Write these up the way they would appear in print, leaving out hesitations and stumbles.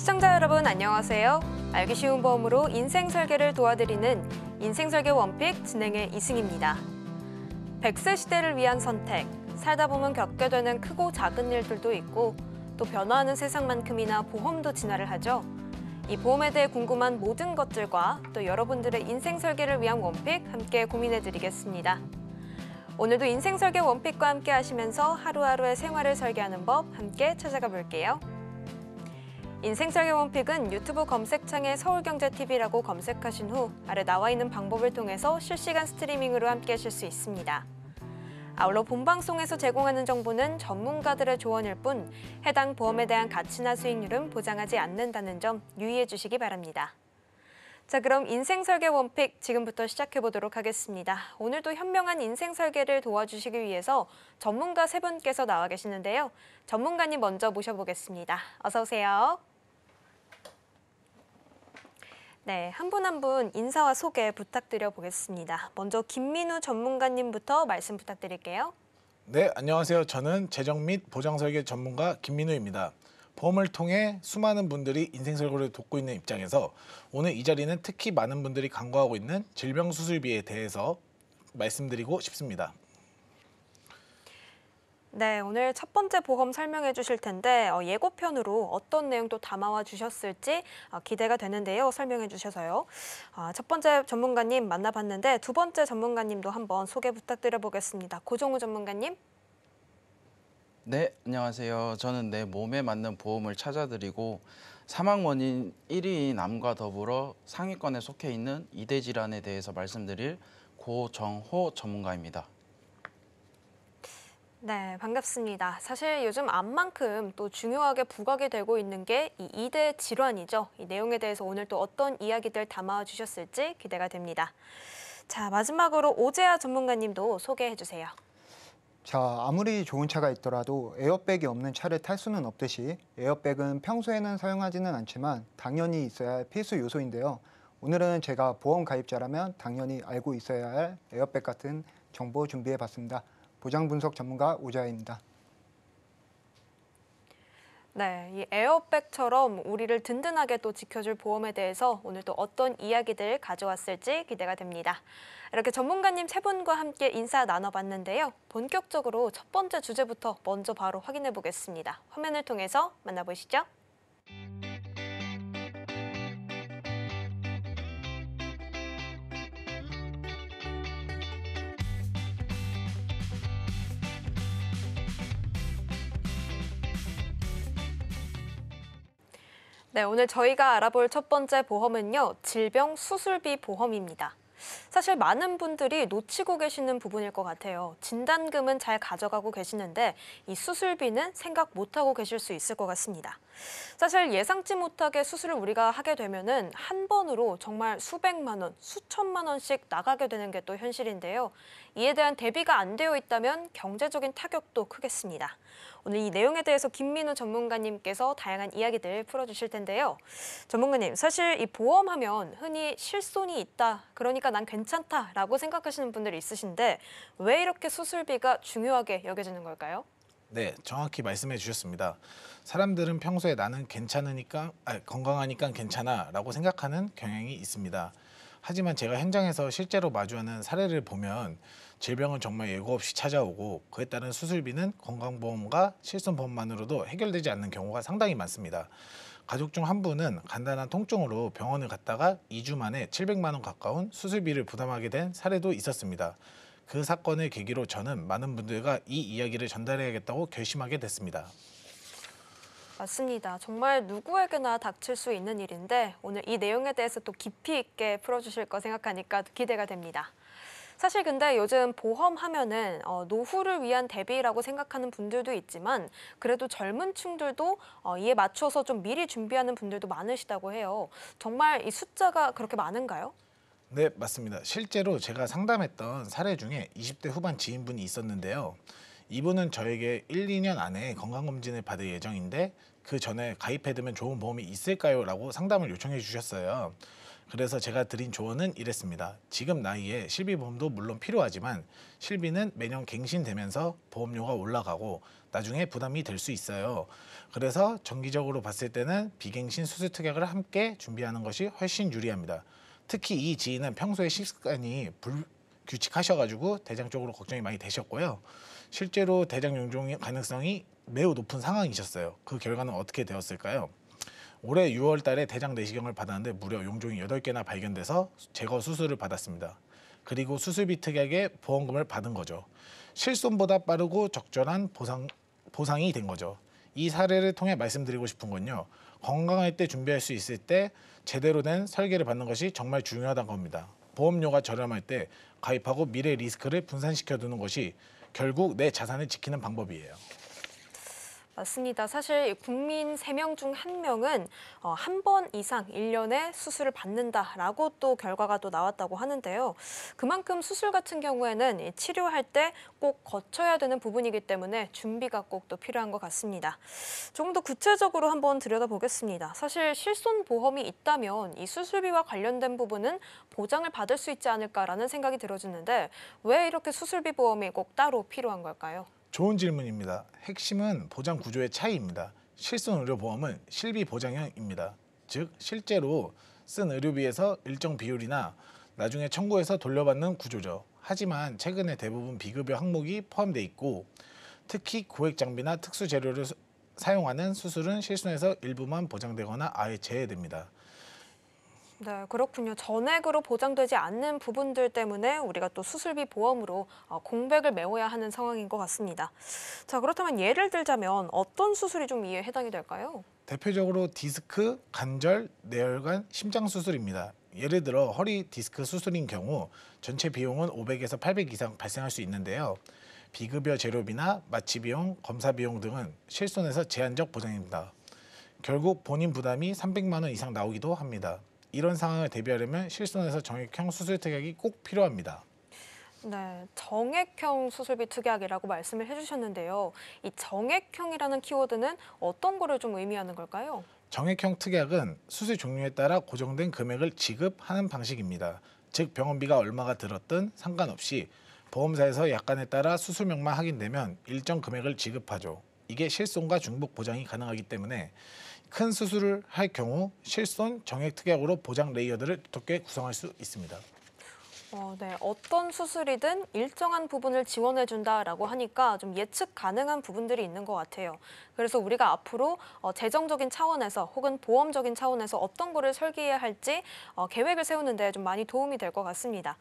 시청자 여러분 안녕하세요. 알기 쉬운 보험으로 인생 설계를 도와드리는 인생설계 원픽 진행의 이승입니다. 100세 시대를 위한 선택, 살다 보면 겪게 되는 크고 작은 일들도 있고 또 변화하는 세상만큼이나 보험도 진화를 하죠. 이 보험에 대해 궁금한 모든 것들과 또 여러분들의 인생 설계를 위한 원픽 함께 고민해드리겠습니다. 오늘도 인생 설계 원픽과 함께 하시면서 하루하루의 생활을 설계하는 법 함께 찾아가 볼게요. 인생 설계 원픽은 유튜브 검색창에 서울경제TV라고 검색하신 후 아래 나와 있는 방법을 통해서 실시간 스트리밍으로 함께 하실 수 있습니다. 아울러 본방송에서 제공하는 정보는 전문가들의 조언일 뿐 해당 보험에 대한 가치나 수익률은 보장하지 않는다는 점 유의해 주시기 바랍니다. 자, 그럼 인생 설계 원픽 지금부터 시작해 보도록 하겠습니다. 오늘도 현명한 인생 설계를 도와주시기 위해서 전문가 세 분께서 나와 계시는데요. 전문가님 먼저 모셔보겠습니다. 어서 오세요. 네, 한 분 한 분 인사와 소개 부탁드려 보겠습니다. 먼저 김민우 전문가님부터 말씀 부탁드릴게요. 네, 안녕하세요. 저는 재정 및 보장 설계 전문가 김민우입니다. 보험을 통해 수많은 분들이 인생 설계를 돕고 있는 입장에서 오늘 이 자리는 특히 많은 분들이 간과하고 있는 질병 수술비에 대해서 말씀드리고 싶습니다. 네, 오늘 첫 번째 보험 설명해 주실 텐데 예고편으로 어떤 내용도 담아와 주셨을지 기대가 되는데요. 설명해 주셔서요. 첫 번째 전문가님 만나봤는데 두 번째 전문가님도 한번 소개 부탁드려 보겠습니다. 고종우 전문가님. 네, 안녕하세요. 저는 내 몸에 맞는 보험을 찾아드리고 사망 원인 1위인 암과 더불어 상위권에 속해 있는 2대 질환에 대해서 말씀드릴 고정호 전문가입니다. 네, 반갑습니다. 사실 요즘 암만큼 또 중요하게 부각이 되고 있는 게 이 2대 질환이죠. 이 내용에 대해서 오늘 또 어떤 이야기들 담아와 주셨을지 기대가 됩니다. 자, 마지막으로 오재하 전문가님도 소개해 주세요. 자, 아무리 좋은 차가 있더라도 에어백이 없는 차를 탈 수는 없듯이 에어백은 평소에는 사용하지는 않지만 당연히 있어야 할 필수 요소인데요. 오늘은 제가 보험 가입자라면 당연히 알고 있어야 할 에어백 같은 정보 준비해봤습니다. 보장 분석 전문가 오재하입니다. 네, 이 에어백처럼 우리를 든든하게 또 지켜줄 보험에 대해서 오늘 또 어떤 이야기들 가져왔을지 기대가 됩니다. 이렇게 전문가님 세 분과 함께 인사 나눠봤는데요. 본격적으로 첫 번째 주제부터 먼저 바로 확인해 보겠습니다. 화면을 통해서 만나보시죠. 네, 오늘 저희가 알아볼 첫 번째 보험은요, 질병 수술비 보험입니다. 사실 많은 분들이 놓치고 계시는 부분일 것 같아요. 진단금은 잘 가져가고 계시는데 이 수술비는 생각 못하고 계실 수 있을 것 같습니다. 사실 예상치 못하게 수술을 우리가 하게 되면은 한 번으로 정말 수백만 원, 수천만 원씩 나가게 되는 게 또 현실인데요. 이에 대한 대비가 안 되어 있다면 경제적인 타격도 크겠습니다. 오늘 이 내용에 대해서 김민우 전문가님께서 다양한 이야기들 풀어주실 텐데요. 전문가님, 사실 이 보험하면 흔히 실손이 있다, 그러니까 난 괜찮다라고 생각하시는 분들이 있으신데 왜 이렇게 수술비가 중요하게 여겨지는 걸까요? 네, 정확히 말씀해 주셨습니다. 사람들은 평소에 나는 건강하니까 괜찮아 라고 생각하는 경향이 있습니다. 하지만 제가 현장에서 실제로 마주하는 사례를 보면 질병은 정말 예고 없이 찾아오고 그에 따른 수술비는 건강보험과 실손보험만으로도 해결되지 않는 경우가 상당히 많습니다. 가족 중 한 분은 간단한 통증으로 병원을 갔다가 2주 만에 700만 원 가까운 수술비를 부담하게 된 사례도 있었습니다. 그 사건을 계기로 저는 많은 분들과 이 이야기를 전달해야겠다고 결심하게 됐습니다. 맞습니다. 정말 누구에게나 닥칠 수 있는 일인데 오늘 이 내용에 대해서 또 깊이 있게 풀어주실 거 생각하니까 기대가 됩니다. 사실 근데 요즘 보험하면은 노후를 위한 대비라고 생각하는 분들도 있지만 그래도 젊은 층들도 이에 맞춰서 좀 미리 준비하는 분들도 많으시다고 해요. 정말 이 숫자가 그렇게 많은가요? 네, 맞습니다. 실제로 제가 상담했던 사례 중에 20대 후반 지인분이 있었는데요. 이분은 저에게 1, 2년 안에 건강검진을 받을 예정인데 그 전에 가입해두면 좋은 보험이 있을까요? 라고 상담을 요청해 주셨어요. 그래서 제가 드린 조언은 이랬습니다. 지금 나이에 실비보험도 물론 필요하지만 실비는 매년 갱신되면서 보험료가 올라가고 나중에 부담이 될 수 있어요. 그래서 정기적으로 봤을 때는 비갱신 수술 특약을 함께 준비하는 것이 훨씬 유리합니다. 특히 이 지인은 평소에 식습관이 불규칙하셔가지고 대장 쪽으로 걱정이 많이 되셨고요. 실제로 대장 용종의 가능성이 매우 높은 상황이셨어요. 그 결과는 어떻게 되었을까요? 올해 6월 달에 대장 내시경을 받았는데 무려 용종이 8개나 발견돼서 제거 수술을 받았습니다. 그리고 수술비 특약에 보험금을 받은 거죠. 실손보다 빠르고 적절한 보상이 된 거죠. 이 사례를 통해 말씀드리고 싶은 건요. 건강할 때 준비할 수 있을 때 제대로 된 설계를 받는 것이 정말 중요하다는 겁니다. 보험료가 저렴할 때 가입하고 미래 리스크를 분산시켜 두는 것이 결국 내 자산을 지키는 방법이에요. 맞습니다. 사실 국민 3명 중 1명은 한 번 이상 1년에 수술을 받는다라고 또 결과가 또 나왔다고 하는데요. 그만큼 수술 같은 경우에는 치료할 때 꼭 거쳐야 되는 부분이기 때문에 준비가 꼭 또 필요한 것 같습니다. 조금 더 구체적으로 한번 들여다보겠습니다. 사실 실손보험이 있다면 이 수술비와 관련된 부분은 보장을 받을 수 있지 않을까라는 생각이 들어지는데 왜 이렇게 수술비 보험이 꼭 따로 필요한 걸까요? 좋은 질문입니다. 핵심은 보장 구조의 차이입니다. 실손 의료보험은 실비 보장형입니다. 즉 실제로 쓴 의료비에서 일정 비율이나 나중에 청구해서 돌려받는 구조죠. 하지만 최근에 대부분 비급여 항목이 포함되어 있고 특히 고액 장비나 특수 재료를 사용하는 수술은 실손에서 일부만 보장되거나 아예 제외됩니다. 네, 그렇군요. 전액으로 보장되지 않는 부분들 때문에 우리가 또 수술비 보험으로 공백을 메워야 하는 상황인 것 같습니다. 자, 그렇다면 예를 들자면 어떤 수술이 좀 이에 해당이 될까요? 대표적으로 디스크, 관절, 뇌혈관, 심장 수술입니다. 예를 들어 허리 디스크 수술인 경우 전체 비용은 500에서 800 이상 발생할 수 있는데요. 비급여 재료비나 마취 비용, 검사 비용 등은 실손에서 제한적 보장입니다. 결국 본인 부담이 300만 원 이상 나오기도 합니다. 이런 상황을 대비하려면 실손에서 정액형 수술 특약이 꼭 필요합니다. 네, 정액형 수술비 특약이라고 말씀을 해주셨는데요. 이 정액형이라는 키워드는 어떤 거를 좀 의미하는 걸까요? 정액형 특약은 수술 종류에 따라 고정된 금액을 지급하는 방식입니다. 즉 병원비가 얼마가 들었든 상관없이 보험사에서 약관에 따라 수술명만 확인되면 일정 금액을 지급하죠. 이게 실손과 중복 보장이 가능하기 때문에 큰 수술을 할 경우 실손 정액 특약으로 보장 레이어드를 두텁게 구성할 수 있습니다. 네, 어떤 수술이든 일정한 부분을 지원해준다라고 하니까 좀 예측 가능한 부분들이 있는 것 같아요. 그래서 우리가 앞으로 재정적인 차원에서 혹은 보험적인 차원에서 어떤 거를 설계해야 할지 계획을 세우는 데 좀 많이 도움이 될 것 같습니다.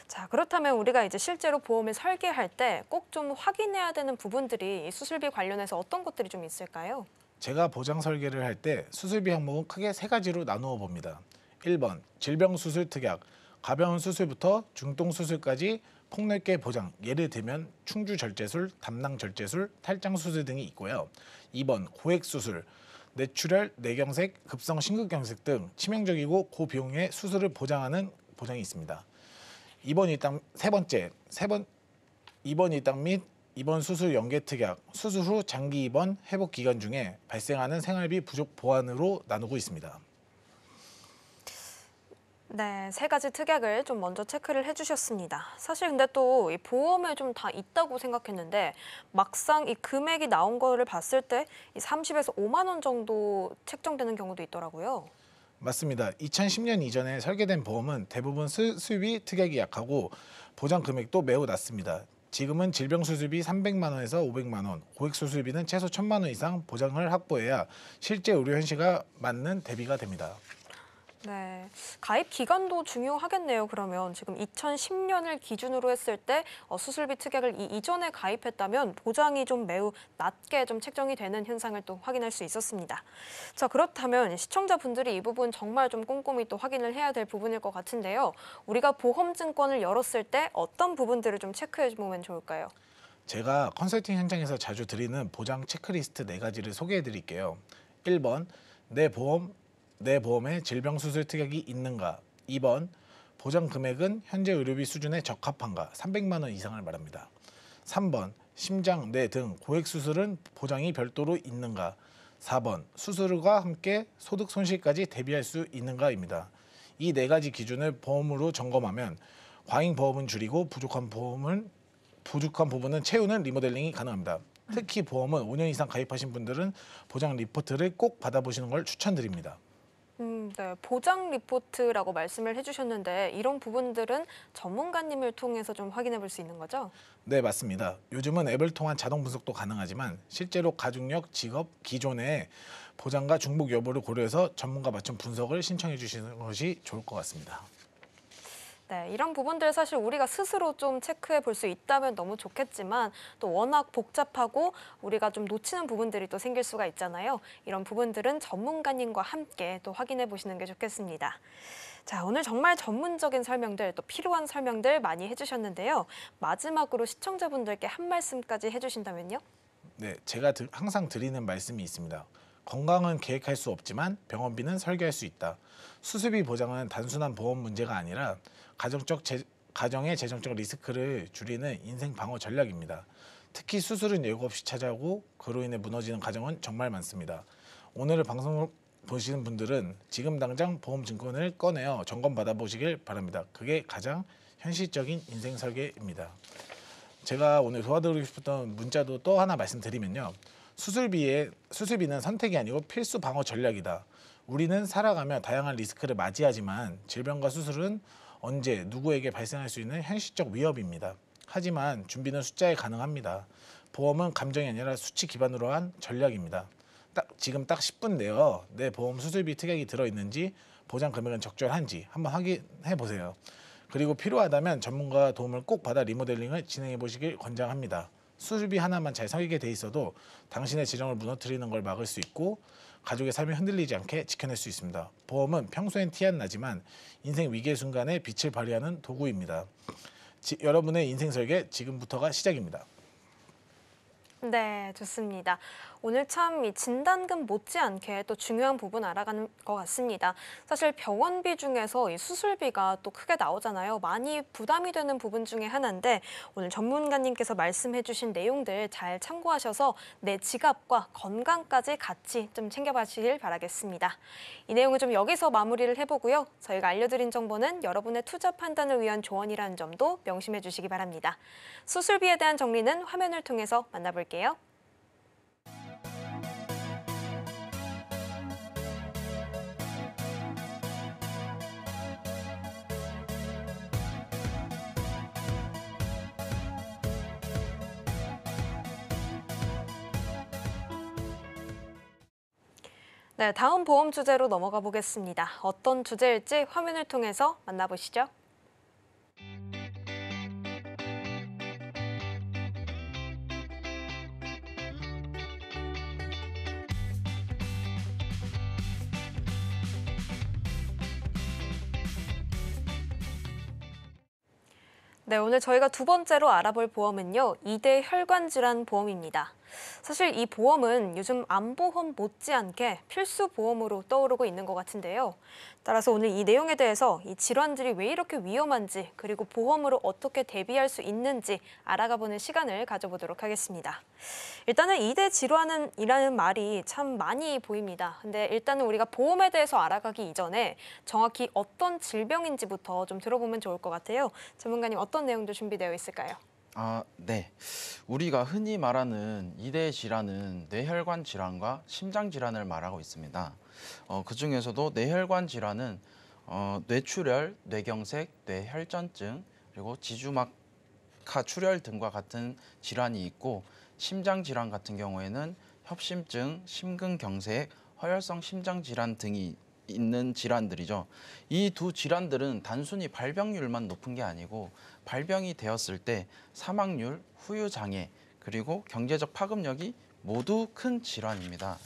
자, 그렇다면 우리가 이제 실제로 보험을 설계할 때 꼭 좀 확인해야 되는 부분들이 이 수술비 관련해서 어떤 것들이 좀 있을까요? 제가 보장 설계를 할 때 수술비 항목은 크게 3가지로 나누어 봅니다. 1번 질병 수술 특약, 가벼운 수술부터 중증 수술까지 폭넓게 보장, 예를 들면 충주 절제술, 담낭 절제술, 탈장 수술 등이 있고요. 2번 고액 수술, 뇌출혈, 뇌경색, 급성 심근경색 등 치명적이고 고비용의 수술을 보장하는 보장이 있습니다. 입원 일당 및 입원 수술 연계 특약, 수술 후 장기 입원 회복 기간 중에 발생하는 생활비 부족 보완으로 나누고 있습니다. 네, 3가지 특약을 좀 먼저 체크를 해주셨습니다. 사실 근데 또 이 보험에 좀 다 있다고 생각했는데 막상 이 금액이 나온 거를 봤을 때 이 30에서 5만 원 정도 책정되는 경우도 있더라고요. 맞습니다. 2010년 이전에 설계된 보험은 대부분 수술비 특약이 약하고 보장 금액도 매우 낮습니다. 지금은 질병 수술비 300만 원에서 500만 원, 고액 수술비는 최소 1000만 원 이상 보장을 확보해야 실제 의료 현실과 맞는 대비가 됩니다. 네, 가입 기간도 중요하겠네요. 그러면 지금 2010년을 기준으로 했을 때 수술비 특약을 이전에 가입했다면 보장이 좀 매우 낮게 좀 책정이 되는 현상을 또 확인할 수 있었습니다. 자, 그렇다면 시청자분들이 이 부분 정말 좀 꼼꼼히 또 확인을 해야 될 부분일 것 같은데요. 우리가 보험증권을 열었을 때 어떤 부분들을 좀 체크해 보면 좋을까요? 제가 컨설팅 현장에서 자주 드리는 보장 체크리스트 4가지를 소개해 드릴게요. 1번, 내 보험에 질병 수술 특약이 있는가. 2번, 보장 금액은 현재 의료비 수준에 적합한가. 300만 원 이상을 말합니다. 3번, 심장, 뇌 등 고액 수술은 보장이 별도로 있는가. 4번 수술과 함께 소득 손실까지 대비할 수 있는가입니다. 이 네 가지 기준을 보험으로 점검하면 과잉 보험은 줄이고 부족한 부분은 채우는 리모델링이 가능합니다. 특히 보험은 5년 이상 가입하신 분들은 보장 리포트를 꼭 받아보시는 걸 추천드립니다. 네, 보장 리포트라고 말씀을 해주셨는데 이런 부분들은 전문가님을 통해서 좀 확인해 볼 수 있는 거죠? 네, 맞습니다. 요즘은 앱을 통한 자동 분석도 가능하지만 실제로 가족력, 직업, 기존의 보장과 중복 여부를 고려해서 전문가 맞춤 분석을 신청해 주시는 것이 좋을 것 같습니다. 네, 이런 부분들 사실 우리가 스스로 좀 체크해 볼 수 있다면 너무 좋겠지만 또 워낙 복잡하고 우리가 좀 놓치는 부분들이 또 생길 수가 있잖아요. 이런 부분들은 전문가님과 함께 또 확인해 보시는 게 좋겠습니다. 자, 오늘 정말 전문적인 설명들, 또 필요한 설명들 많이 해주셨는데요. 마지막으로 시청자분들께 한 말씀까지 해주신다면요? 네, 제가 항상 드리는 말씀이 있습니다. 건강은 계획할 수 없지만 병원비는 설계할 수 있다. 수술비 보장은 단순한 보험 문제가 아니라 가정의 재정적 리스크를 줄이는 인생 방어 전략입니다. 특히 수술은 예고 없이 찾아오고 그로 인해 무너지는 가정은 정말 많습니다. 오늘 방송을 보시는 분들은 지금 당장 보험 증권을 꺼내어 점검 받아보시길 바랍니다. 그게 가장 현실적인 인생 설계입니다. 제가 오늘 도와드리고 싶었던 문자도 또 하나 말씀드리면요. 수술비는 선택이 아니고 필수 방어 전략이다. 우리는 살아가며 다양한 리스크를 맞이하지만 질병과 수술은 언제 누구에게 발생할 수 있는 현실적 위협입니다. 하지만 준비는 숫자에 가능합니다. 보험은 감정이 아니라 수치 기반으로 한 전략입니다. 지금 딱 10분 내어 내 보험 수술비 특약이 들어있는지 보장 금액은 적절한지 한번 확인해 보세요. 그리고 필요하다면 전문가 도움을 꼭 받아 리모델링을 진행해 보시길 권장합니다. 수술비 하나만 잘 설계돼 있어도 당신의 재정을 무너뜨리는 걸 막을 수 있고 가족의 삶이 흔들리지 않게 지켜낼 수 있습니다. 보험은 평소엔 티 안 나지만 인생 위기의 순간에 빛을 발휘하는 도구입니다. 여러분의 인생 설계 지금부터가 시작입니다. 네, 좋습니다. 오늘 참 이 진단금 못지않게 또 중요한 부분 알아가는 것 같습니다. 사실 병원비 중에서 이 수술비가 또 크게 나오잖아요. 많이 부담이 되는 부분 중에 하나인데 오늘 전문가님께서 말씀해주신 내용들 잘 참고하셔서 내 지갑과 건강까지 같이 좀 챙겨봐주시길 바라겠습니다. 이 내용은 좀 여기서 마무리를 해보고요. 저희가 알려드린 정보는 여러분의 투자 판단을 위한 조언이라는 점도 명심해 주시기 바랍니다. 수술비에 대한 정리는 화면을 통해서 만나볼게요. 네, 다음 보험 주제로 넘어가 보겠습니다. 어떤 주제일지 화면을 통해서 만나보시죠. 네, 오늘 저희가 두 번째로 알아볼 보험은요, 2대 혈관 질환 보험입니다. 사실 이 보험은 요즘 암보험 못지않게 필수 보험으로 떠오르고 있는 것 같은데요. 따라서 오늘 이 내용에 대해서 이 질환들이 왜 이렇게 위험한지 그리고 보험으로 어떻게 대비할 수 있는지 알아가보는 시간을 가져보도록 하겠습니다. 일단은 2대 질환이라는 말이 참 많이 보입니다. 근데 일단은 우리가 보험에 대해서 알아가기 이전에 정확히 어떤 질병인지부터 좀 들어보면 좋을 것 같아요. 전문가님 어떤 내용도 준비되어 있을까요? 네. 우리가 흔히 말하는 2대 질환은 뇌혈관 질환과 심장 질환을 말하고 있습니다. 그중에서도 뇌혈관 질환은 뇌출혈, 뇌경색, 뇌혈전증, 그리고 지주막하 출혈 등과 같은 질환이 있고 심장 질환 같은 경우에는 협심증, 심근경색, 허혈성 심장 질환 등이 있는 질환들이죠. 이 두 질환들은 단순히 발병률만 높은 게 아니고 발병이 되었을 때 사망률, 후유 장애, 그리고 경제적 파급력이 모두 큰 질환입니다.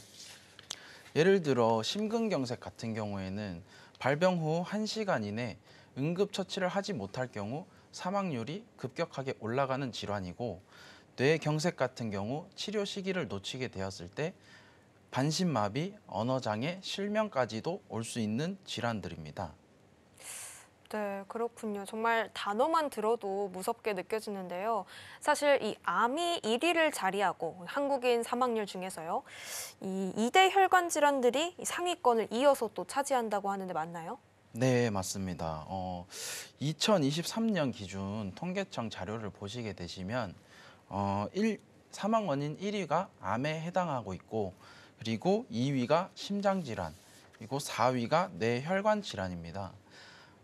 예를 들어 심근경색 같은 경우에는 발병 후 1시간 이내 응급처치를 하지 못할 경우 사망률이 급격하게 올라가는 질환이고 뇌경색 같은 경우 치료 시기를 놓치게 되었을 때 반신마비, 언어장애, 실명까지도 올 수 있는 질환들입니다. 네, 그렇군요. 정말 단어만 들어도 무섭게 느껴지는데요. 사실 이 암이 1위를 자리하고 한국인 사망률 중에서요. 이 2대 혈관 질환들이 이 상위권을 이어서 또 차지한다고 하는데 맞나요? 네, 맞습니다. 2023년 기준 통계청 자료를 보시게 되시면 사망 원인 1위가 암에 해당하고 있고 그리고 2위가 심장 질환, 그리고 4위가 뇌혈관 질환입니다.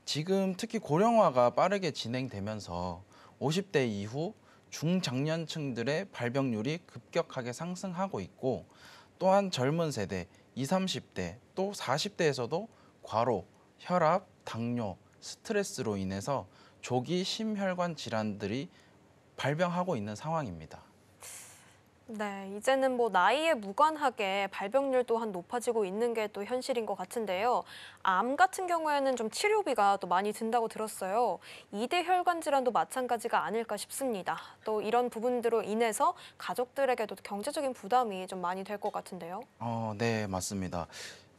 지금 특히 고령화가 빠르게 진행되면서 50대 이후 중장년층들의 발병률이 급격하게 상승하고 있고 또한 젊은 세대 20, 30대 또 40대에서도 과로, 혈압, 당뇨, 스트레스로 인해서 조기 심혈관 질환들이 발병하고 있는 상황입니다. 네, 이제는 뭐 나이에 무관하게 발병률 또한 높아지고 있는 게 또 현실인 것 같은데요. 암 같은 경우에는 좀 치료비가 또 많이 든다고 들었어요. 2대 혈관 질환도 마찬가지가 아닐까 싶습니다. 또 이런 부분들로 인해서 가족들에게도 경제적인 부담이 좀 많이 될 것 같은데요. 네, 맞습니다.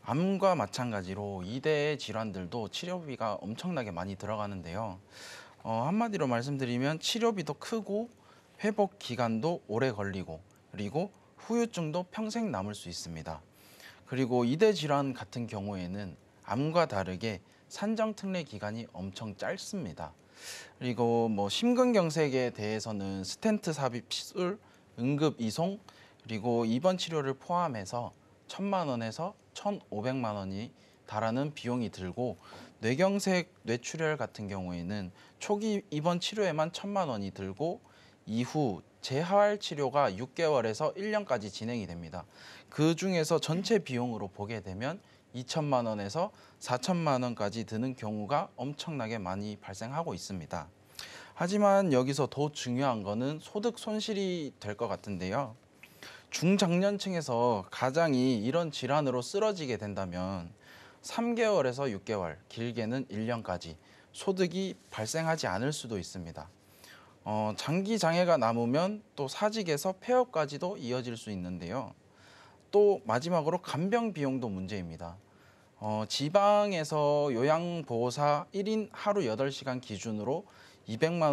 암과 마찬가지로 2대 질환들도 치료비가 엄청나게 많이 들어가는데요. 한마디로 말씀드리면 치료비도 크고 회복 기간도 오래 걸리고 그리고 후유증도 평생 남을 수 있습니다. 그리고 2대 질환 같은 경우에는 암과 다르게 산정특례 기간이 엄청 짧습니다. 그리고 뭐 심근경색에 대해서는 스텐트 삽입 시술, 응급 이송, 그리고 입원 치료를 포함해서 1,000만 원에서 1,500만 원이 달하는 비용이 들고 뇌경색, 뇌출혈 같은 경우에는 초기 입원 치료에만 1,000만 원이 들고 이후 재활 치료가 6개월에서 1년까지 진행이 됩니다. 그 중에서 전체 비용으로 보게 되면 2천만 원에서 4천만 원까지 드는 경우가 엄청나게 많이 발생하고 있습니다. 하지만 여기서 더 중요한 거는 소득 손실이 될 것 같은데요. 중장년층에서 가장이 이런 질환으로 쓰러지게 된다면 3개월에서 6개월, 길게는 1년까지 소득이 발생하지 않을 수도 있습니다. 장기 장애가 남으면 또 사직에서 폐업까지도 이어질 수 있는데요. 또 마지막으로 간병 비용도 문제입니다. 지방에서 요양보호사 1인 하루 8시간 기준으로 200만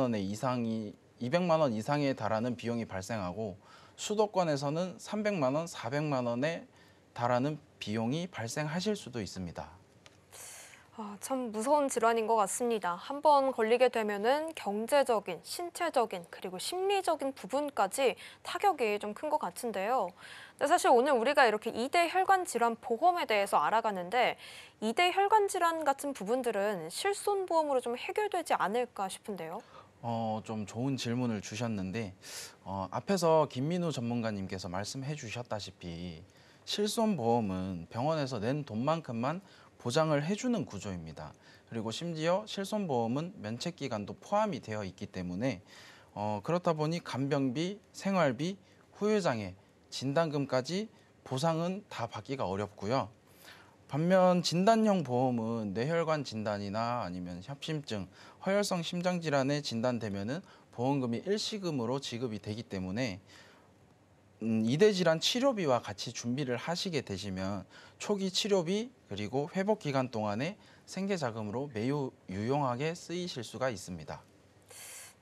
원 이상에 달하는 비용이 발생하고 수도권에서는 300만 원, 400만 원에 달하는 비용이 발생하실 수도 있습니다. 참 무서운 질환인 것 같습니다. 한번 걸리게 되면은 경제적인, 신체적인, 그리고 심리적인 부분까지 타격이 좀 큰 것 같은데요. 근데 사실 오늘 우리가 이렇게 2대 혈관 질환 보험에 대해서 알아가는데 2대 혈관 질환 같은 부분들은 실손보험으로 좀 해결되지 않을까 싶은데요. 좀 좋은 질문을 주셨는데 앞에서 김민우 전문가님께서 말씀해 주셨다시피 실손보험은 병원에서 낸 돈만큼만 보장을 해주는 구조입니다. 그리고 심지어 실손보험은 면책기간도 포함이 되어 있기 때문에 그렇다 보니 간병비, 생활비, 후유장애, 진단금까지 보상은 다 받기가 어렵고요. 반면 진단형 보험은 뇌혈관 진단이나 아니면 협심증, 허혈성 심장질환에 진단되면은 보험금이 일시금으로 지급이 되기 때문에 2대 질환 치료비와 같이 준비를 하시게 되시면 초기 치료비 그리고 회복 기간 동안에 생계자금으로 매우 유용하게 쓰이실 수가 있습니다.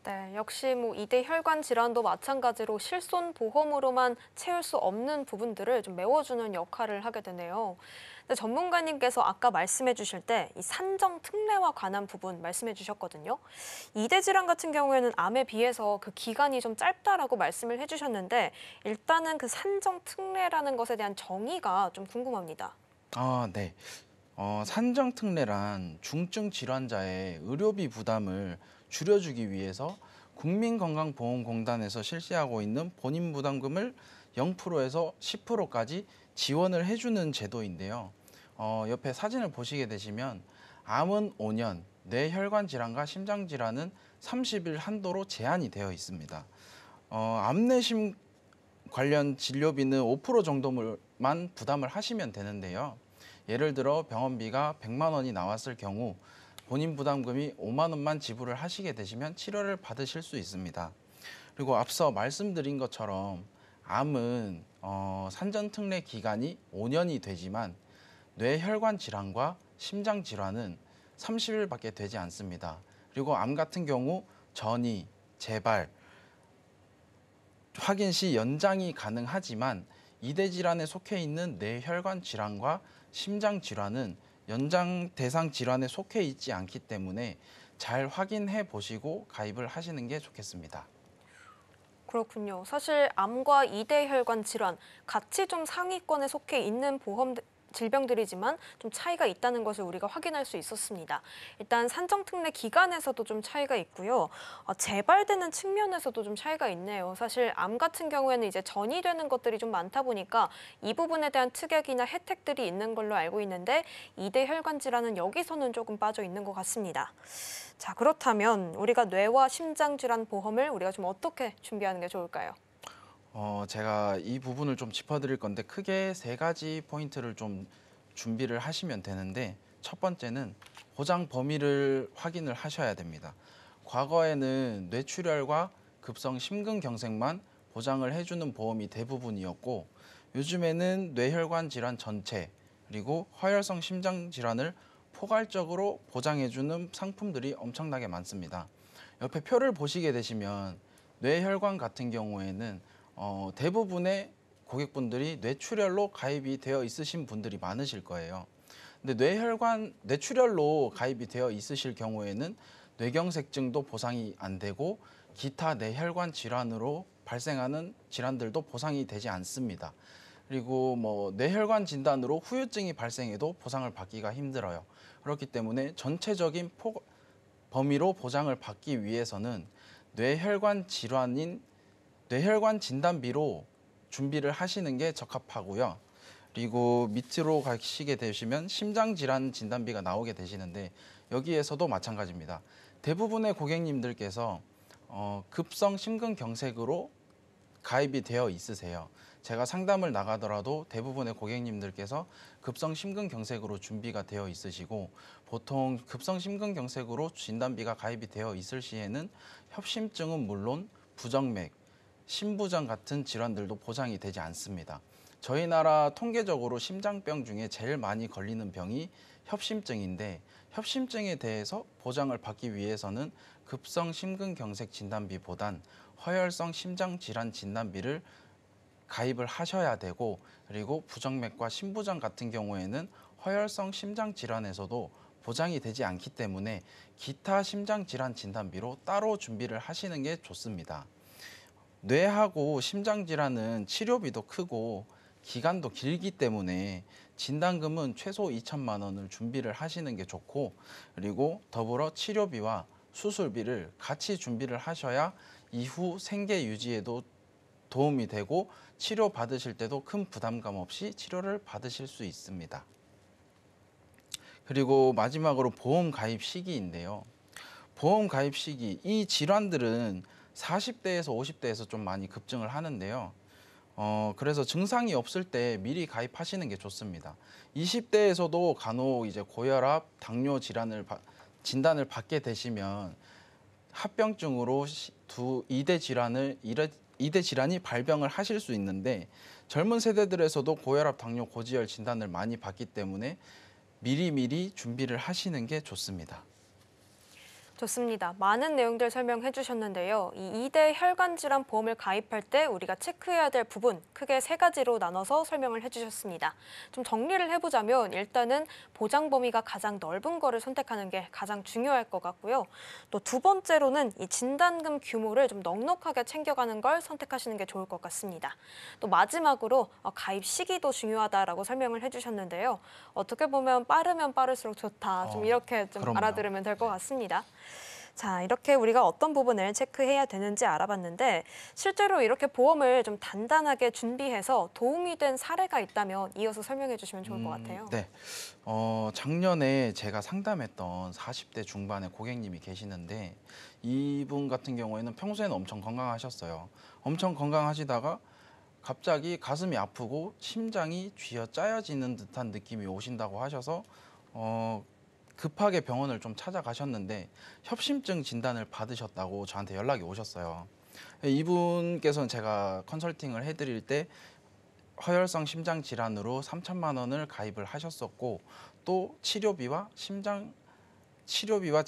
네, 역시 뭐 2대 혈관 질환도 마찬가지로 실손보험으로만 채울 수 없는 부분들을 좀 메워주는 역할을 하게 되네요. 근데 전문가님께서 아까 말씀해 주실 때 이 산정 특례와 관한 부분 말씀해 주셨거든요. 2대 질환 같은 경우에는 암에 비해서 그 기간이 좀 짧다라고 말씀을 해 주셨는데 일단은 그 산정 특례라는 것에 대한 정의가 좀 궁금합니다. 네. 산정특례란 중증 질환자의 의료비 부담을 줄여주기 위해서 국민건강보험공단에서 실시하고 있는 본인부담금을 0%에서 10%까지 지원을 해주는 제도인데요. 옆에 사진을 보시게 되시면 암은 5년, 뇌혈관 질환과 심장 질환은 30일 한도로 제한이 되어 있습니다. 암내심 관련 진료비는 5% 정도만 부담을 하시면 되는데요. 예를 들어 병원비가 100만 원이 나왔을 경우 본인 부담금이 5만 원만 지불을 하시게 되시면 치료를 받으실 수 있습니다. 그리고 앞서 말씀드린 것처럼 암은 산전특례 기간이 5년이 되지만 뇌혈관 질환과 심장 질환은 30일밖에 되지 않습니다. 그리고 암 같은 경우 전이, 재발, 확인 시 연장이 가능하지만 이대 질환에 속해 있는 뇌혈관 질환과 심장 질환은 연장 대상 질환에 속해 있지 않기 때문에 잘 확인해 보시고 가입을 하시는 게 좋겠습니다. 그렇군요. 사실 암과 이대 혈관 질환 같이 좀 상위권에 속해 있는 보험 질병들이지만 좀 차이가 있다는 것을 우리가 확인할 수 있었습니다. 일단 산정특례 기간에서도 좀 차이가 있고요. 재발되는 측면에서도 좀 차이가 있네요. 사실 암 같은 경우에는 이제 전이되는 것들이 좀 많다 보니까 이 부분에 대한 특약이나 혜택들이 있는 걸로 알고 있는데 이대 혈관 질환은 여기서는 조금 빠져 있는 것 같습니다. 자, 그렇다면 우리가 뇌와 심장 질환 보험을 우리가 좀 어떻게 준비하는 게 좋을까요? 제가 이 부분을 좀 짚어드릴 건데 크게 세 가지 포인트를 좀 준비를 하시면 되는데 첫 번째는 보장 범위를 확인을 하셔야 됩니다. 과거에는 뇌출혈과 급성 심근경색만 보장을 해주는 보험이 대부분이었고 요즘에는 뇌혈관 질환 전체 그리고 허혈성 심장 질환을 포괄적으로 보장해주는 상품들이 엄청나게 많습니다. 옆에 표를 보시게 되시면 뇌혈관 같은 경우에는 대부분의 고객분들이 뇌출혈로 가입이 되어 있으신 분들이 많으실 거예요. 근데 뇌출혈로 가입이 되어 있으실 경우에는 뇌경색증도 보상이 안 되고 기타 뇌혈관 질환으로 발생하는 질환들도 보상이 되지 않습니다. 그리고 뇌혈관 진단으로 후유증이 발생해도 보상을 받기가 힘들어요. 그렇기 때문에 전체적인 범위로 보장을 받기 위해서는 뇌혈관 질환인 뇌혈관 진단비로 준비를 하시는 게 적합하고요. 그리고 밑으로 가시게 되시면 심장질환 진단비가 나오게 되시는데 여기에서도 마찬가지입니다. 대부분의 고객님들께서 급성 심근경색으로 가입이 되어 있으세요. 제가 상담을 나가더라도 대부분의 고객님들께서 급성 심근경색으로 준비가 되어 있으시고 보통 급성 심근경색으로 진단비가 가입이 되어 있을 시에는 협심증은 물론 부정맥, 심부전 같은 질환들도 보장이 되지 않습니다. 저희 나라 통계적으로 심장병 중에 제일 많이 걸리는 병이 협심증인데 협심증에 대해서 보장을 받기 위해서는 급성 심근경색 진단비보단 허혈성 심장질환 진단비를 가입을 하셔야 되고 그리고 부정맥과 심부전 같은 경우에는 허혈성 심장질환에서도 보장이 되지 않기 때문에 기타 심장질환 진단비로 따로 준비를 하시는 게 좋습니다. 뇌하고 심장질환은 치료비도 크고 기간도 길기 때문에 진단금은 최소 2천만 원을 준비를 하시는 게 좋고 그리고 더불어 치료비와 수술비를 같이 준비를 하셔야 이후 생계 유지에도 도움이 되고 치료 받으실 때도 큰 부담감 없이 치료를 받으실 수 있습니다. 그리고 마지막으로 보험 가입 시기인데요. 보험 가입 시기, 이 질환들은 40대에서 50대에서 좀 많이 급증을 하는데요. 그래서 증상이 없을 때 미리 가입하시는 게 좋습니다. 20대에서도 간혹 이제 고혈압, 당뇨 진단을 받게 되시면 합병증으로 이대 질환이 발병을 하실 수 있는데 젊은 세대들에서도 고혈압, 당뇨, 고지혈 진단을 많이 받기 때문에 미리미리 준비를 하시는 게 좋습니다. 좋습니다. 많은 내용들 설명해 주셨는데요. 이 이대 혈관 질환 보험을 가입할 때 우리가 체크해야 될 부분 크게 세 가지로 나눠서 설명을 해 주셨습니다. 좀 정리를 해보자면 일단은 보장 범위가 가장 넓은 거를 선택하는 게 가장 중요할 것 같고요. 또 두 번째로는 이 진단금 규모를 좀 넉넉하게 챙겨가는 걸 선택하시는 게 좋을 것 같습니다. 또 마지막으로 가입 시기도 중요하다라고 설명을 해 주셨는데요. 어떻게 보면 빠르면 빠를수록 좋다. 좀 이렇게 좀 그럼요. 알아들으면 될 것 같습니다. 자, 이렇게 우리가 어떤 부분을 체크해야 되는지 알아봤는데 실제로 이렇게 보험을 좀 단단하게 준비해서 도움이 된 사례가 있다면 이어서 설명해 주시면 좋을 것 같아요. 네. 작년에 제가 상담했던 40대 중반의 고객님이 계시는데 이분 같은 경우에는 평소에는 엄청 건강하셨어요. 엄청 건강하시다가 갑자기 가슴이 아프고 심장이 쥐어짜여지는 듯한 느낌이 오신다고 하셔서 급하게 병원을 좀 찾아가셨는데 협심증 진단을 받으셨다고 저한테 연락이 오셨어요. 이분께서는 제가 컨설팅을 해드릴 때 허혈성 심장 질환으로 3천만 원을 가입을 하셨었고 또 치료비와 심장 치료비와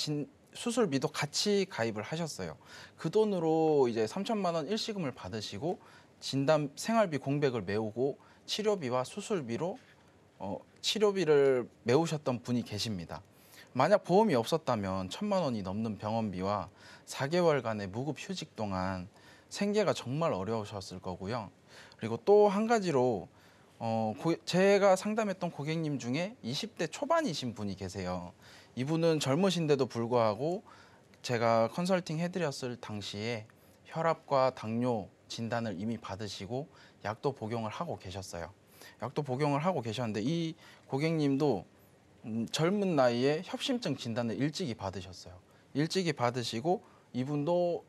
수술비도 같이 가입을 하셨어요. 그 돈으로 이제 3천만 원 일시금을 받으시고 진단 생활비 공백을 메우고 치료비와 수술비로 치료비를 메우셨던 분이 계십니다. 만약 보험이 없었다면 1,000만 원이 넘는 병원비와 4개월간의 무급 휴직 동안 생계가 정말 어려우셨을 거고요. 그리고 또 한 가지로 제가 상담했던 고객님 중에 20대 초반이신 분이 계세요. 이분은 젊으신데도 불구하고 제가 컨설팅 해드렸을 당시에 혈압과 당뇨 진단을 이미 받으시고 약도 복용을 하고 계셨어요. 약도 복용을 하고 계셨는데 이 고객님도 젊은 나이에 협심증 진단을 일찍이 받으셨어요. 일찍이 받으시고 이분도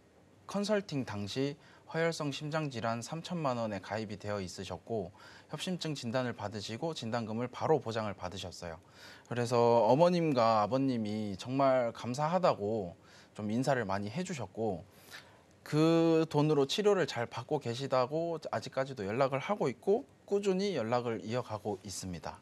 컨설팅 당시 허혈성 심장질환 3천만 원에 가입이 되어 있으셨고 협심증 진단을 받으시고 진단금을 바로 보장을 받으셨어요. 그래서 어머님과 아버님이 정말 감사하다고 좀 인사를 많이 해주셨고 그 돈으로 치료를 잘 받고 계시다고 아직까지도 연락을 하고 있고 꾸준히 연락을 이어가고 있습니다.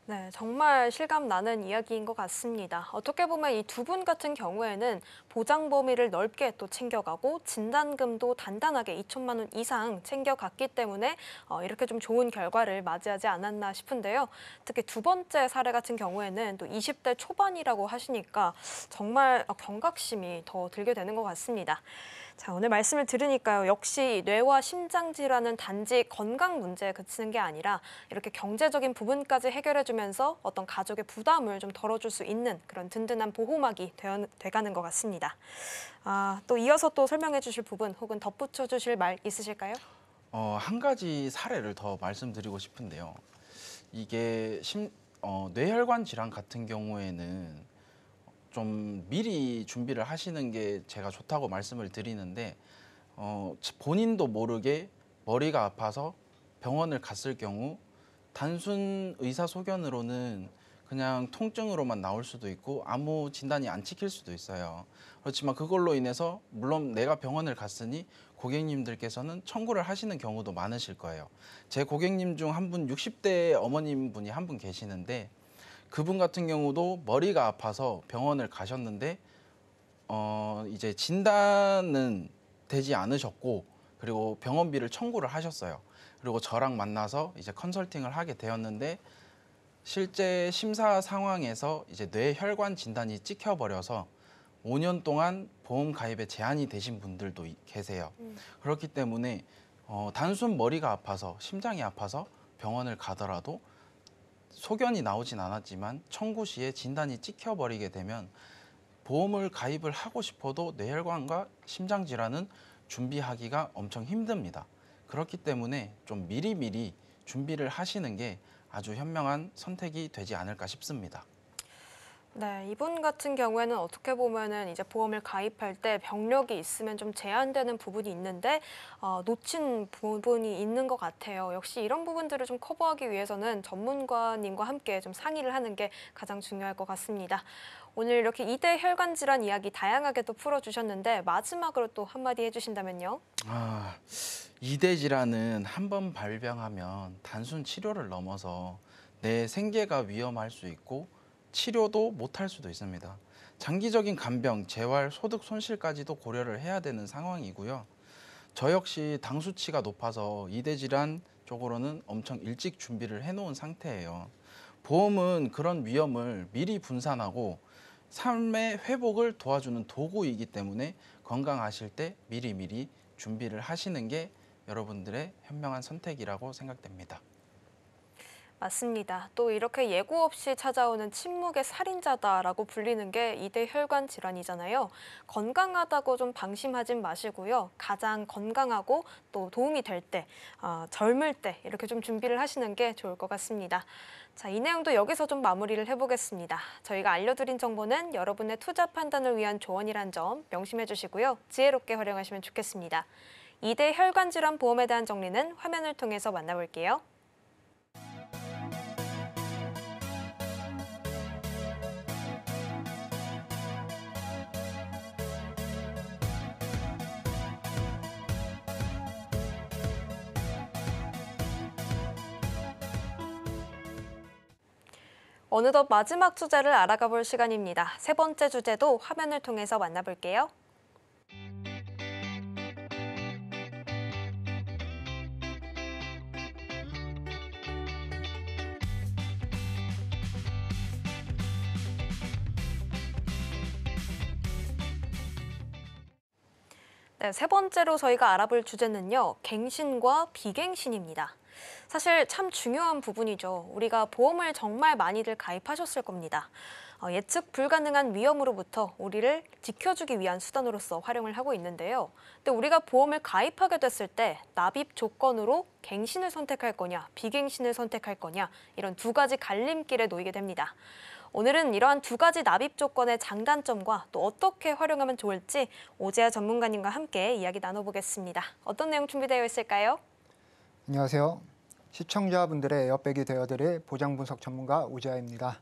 네, 정말 실감 나는 이야기인 것 같습니다. 어떻게 보면 이 두 분 같은 경우에는 보장 범위를 넓게 또 챙겨가고 진단금도 단단하게 2천만 원 이상 챙겨갔기 때문에 이렇게 좀 좋은 결과를 맞이하지 않았나 싶은데요. 특히 두 번째 사례 같은 경우에는 또 20대 초반이라고 하시니까 정말 경각심이 더 들게 되는 것 같습니다. 자, 오늘 말씀을 들으니까요. 역시 뇌와 심장 질환은 단지 건강 문제에 그치는 게 아니라 이렇게 경제적인 부분까지 해결해주면서 어떤 가족의 부담을 좀 덜어줄 수 있는 그런 든든한 보호막이 돼가는 것 같습니다. 또 이어서 또 설명해 주실 부분 혹은 덧붙여 주실 말 있으실까요? 한 가지 사례를 더 말씀드리고 싶은데요. 이게 뇌혈관 질환 같은 경우에는 좀 미리 준비를 하시는 게 제가 좋다고 말씀을 드리는데 본인도 모르게 머리가 아파서 병원을 갔을 경우 단순 의사소견으로는 그냥 통증으로만 나올 수도 있고 아무 진단이 안 찍힐 수도 있어요. 그렇지만 그걸로 인해서 물론 내가 병원을 갔으니 고객님들께서는 청구를 하시는 경우도 많으실 거예요. 제 고객님 중 한 분 60대 어머님 분이 한 분 계시는데 그분 같은 경우도 머리가 아파서 병원을 가셨는데 이제 진단은 되지 않으셨고 그리고 병원비를 청구를 하셨어요. 그리고 저랑 만나서 이제 컨설팅을 하게 되었는데 실제 심사 상황에서 이제 뇌혈관 진단이 찍혀버려서 5년 동안 보험 가입에 제한이 되신 분들도 계세요. 그렇기 때문에 단순 머리가 아파서 심장이 아파서 병원을 가더라도 소견이 나오진 않았지만 청구 시에 진단이 찍혀버리게 되면 보험을 가입을 하고 싶어도 뇌혈관과 심장 질환은 준비하기가 엄청 힘듭니다. 그렇기 때문에 좀 미리미리 준비를 하시는 게 아주 현명한 선택이 되지 않을까 싶습니다. 네, 이분 같은 경우에는 어떻게 보면은 이제 보험을 가입할 때 병력이 있으면 좀 제한되는 부분이 있는데 놓친 부분이 있는 것 같아요. 역시 이런 부분들을 좀 커버하기 위해서는 전문가님과 함께 좀 상의를 하는 게 가장 중요할 것 같습니다. 오늘 이렇게 2대 혈관 질환 이야기 다양하게 또 풀어주셨는데 마지막으로 또 한마디 해주신다면요? 2대 질환은 한 번 발병하면 단순 치료를 넘어서 내 생계가 위험할 수 있고 치료도 못할 수도 있습니다. 장기적인 간병, 재활, 소득 손실까지도 고려를 해야 되는 상황이고요. 저 역시 당 수치가 높아서 2대 질환 쪽으로는 엄청 일찍 준비를 해놓은 상태예요. 보험은 그런 위험을 미리 분산하고 삶의 회복을 도와주는 도구이기 때문에 건강하실 때 미리미리 준비를 하시는 게 여러분들의 현명한 선택이라고 생각됩니다. 맞습니다. 또 이렇게 예고 없이 찾아오는 침묵의 살인자다라고 불리는 게 2대 혈관 질환이잖아요. 건강하다고 좀 방심하진 마시고요. 가장 건강하고 또 도움이 될 때, 젊을 때 이렇게 좀 준비를 하시는 게 좋을 것 같습니다. 자, 이 내용도 여기서 좀 마무리를 해보겠습니다. 저희가 알려드린 정보는 여러분의 투자 판단을 위한 조언이란 점 명심해 주시고요. 지혜롭게 활용하시면 좋겠습니다. 2대 혈관 질환 보험에 대한 정리는 화면을 통해서 만나볼게요. 어느덧 마지막 주제를 알아가 볼 시간입니다. 세 번째 주제도 화면을 통해서 만나볼게요. 네, 세 번째로 저희가 알아볼 주제는요, 갱신과 비갱신입니다. 사실 참 중요한 부분이죠. 우리가 보험을 정말 많이들 가입하셨을 겁니다. 예측 불가능한 위험으로부터 우리를 지켜주기 위한 수단으로서 활용을 하고 있는데요. 근데 우리가 보험을 가입하게 됐을 때 납입 조건으로 갱신을 선택할 거냐, 비갱신을 선택할 거냐, 이런 두 가지 갈림길에 놓이게 됩니다. 오늘은 이러한 두 가지 납입 조건의 장단점과 또 어떻게 활용하면 좋을지 오재하 전문가님과 함께 이야기 나눠보겠습니다. 어떤 내용 준비되어 있을까요? 안녕하세요. 시청자분들의 에어백이 되어드릴 보장 분석 전문가 오재하입니다.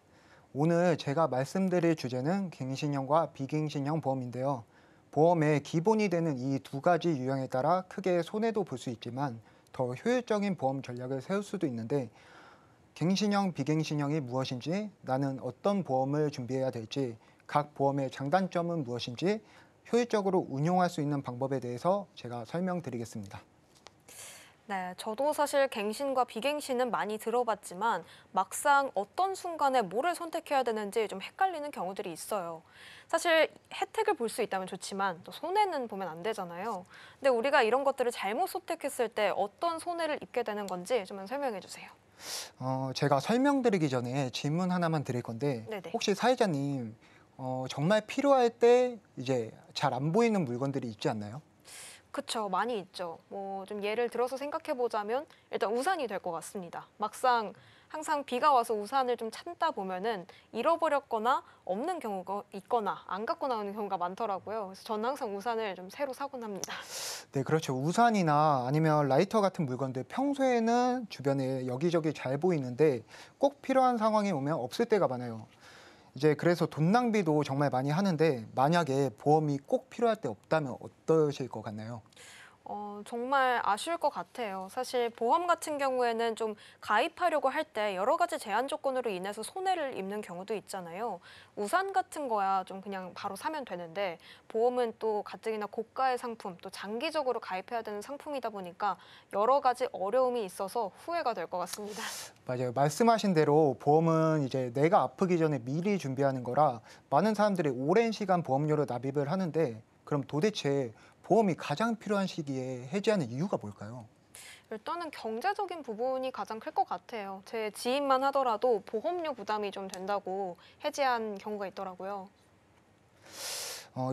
오늘 제가 말씀드릴 주제는 갱신형과 비갱신형 보험인데요. 보험의 기본이 되는 이 두 가지 유형에 따라 크게 손해도 볼 수 있지만 더 효율적인 보험 전략을 세울 수도 있는데, 갱신형, 비갱신형이 무엇인지, 나는 어떤 보험을 준비해야 될지, 각 보험의 장단점은 무엇인지, 효율적으로 운용할 수 있는 방법에 대해서 제가 설명드리겠습니다. 네, 저도 사실 갱신과 비갱신은 많이 들어봤지만 막상 어떤 순간에 뭐를 선택해야 되는지 좀 헷갈리는 경우들이 있어요. 사실 혜택을 볼 수 있다면 좋지만 또 손해는 보면 안 되잖아요. 근데 우리가 이런 것들을 잘못 선택했을 때 어떤 손해를 입게 되는 건지 좀 설명해 주세요. 제가 설명드리기 전에 질문 하나만 드릴 건데, 네네. 혹시 사회자님 정말 필요할 때 이제 잘 안 보이는 물건들이 있지 않나요? 그쵸, 많이 있죠. 좀 예를 들어서 생각해 보자면 일단 우산이 될 것 같습니다. 막상 항상 비가 와서 우산을 좀 찾다 보면은 잃어버렸거나 없는 경우가 있거나 안 갖고 나오는 경우가 많더라고요. 그래서 저는 항상 우산을 좀 새로 사곤 합니다. 네, 그렇죠. 우산이나 아니면 라이터 같은 물건들 평소에는 주변에 여기저기 잘 보이는데 꼭 필요한 상황이 오면 없을 때가 많아요. 이제 그래서 돈 낭비도 정말 많이 하는데, 만약에 보험이 꼭 필요할 때 없다면 어떠실 것 같나요? 정말 아쉬울 것 같아요. 사실 보험 같은 경우에는 좀 가입하려고 할 때 여러 가지 제한 조건으로 인해서 손해를 입는 경우도 있잖아요. 우산 같은 거야 좀 그냥 바로 사면 되는데 보험은 또 가뜩이나 고가의 상품, 또 장기적으로 가입해야 되는 상품이다 보니까 여러 가지 어려움이 있어서 후회가 될 것 같습니다. 맞아요. 말씀하신 대로 보험은 이제 내가 아프기 전에 미리 준비하는 거라 많은 사람들이 오랜 시간 보험료를 납입을 하는데, 그럼 도대체 보험이 가장 필요한 시기에 해지하는 이유가 뭘까요? 일단은 경제적인 부분이 가장 클 것 같아요. 제 지인만 하더라도 보험료 부담이 좀 된다고 해지한 경우가 있더라고요.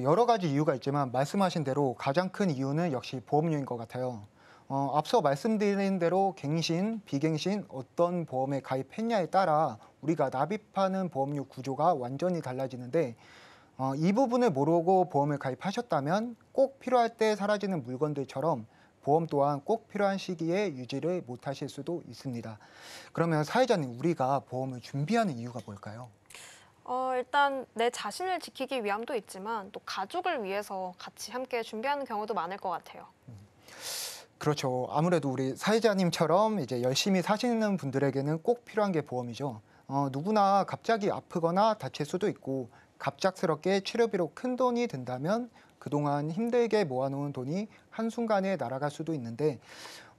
여러 가지 이유가 있지만 말씀하신 대로 가장 큰 이유는 역시 보험료인 것 같아요. 앞서 말씀드린 대로 갱신, 비갱신, 어떤 보험에 가입했냐에 따라 우리가 납입하는 보험료 구조가 완전히 달라지는데, 이 부분을 모르고 보험을 가입하셨다면 꼭 필요할 때 사라지는 물건들처럼 보험 또한 꼭 필요한 시기에 유지를 못하실 수도 있습니다. 그러면 사회자님, 우리가 보험을 준비하는 이유가 뭘까요? 일단 내 자신을 지키기 위함도 있지만 또 가족을 위해서 같이 함께 준비하는 경우도 많을 것 같아요. 그렇죠. 아무래도 우리 사회자님처럼 이제 열심히 사시는 분들에게는 꼭 필요한 게 보험이죠. 누구나 갑자기 아프거나 다칠 수도 있고, 갑작스럽게 치료비로 큰 돈이 든다면 그동안 힘들게 모아놓은 돈이 한순간에 날아갈 수도 있는데,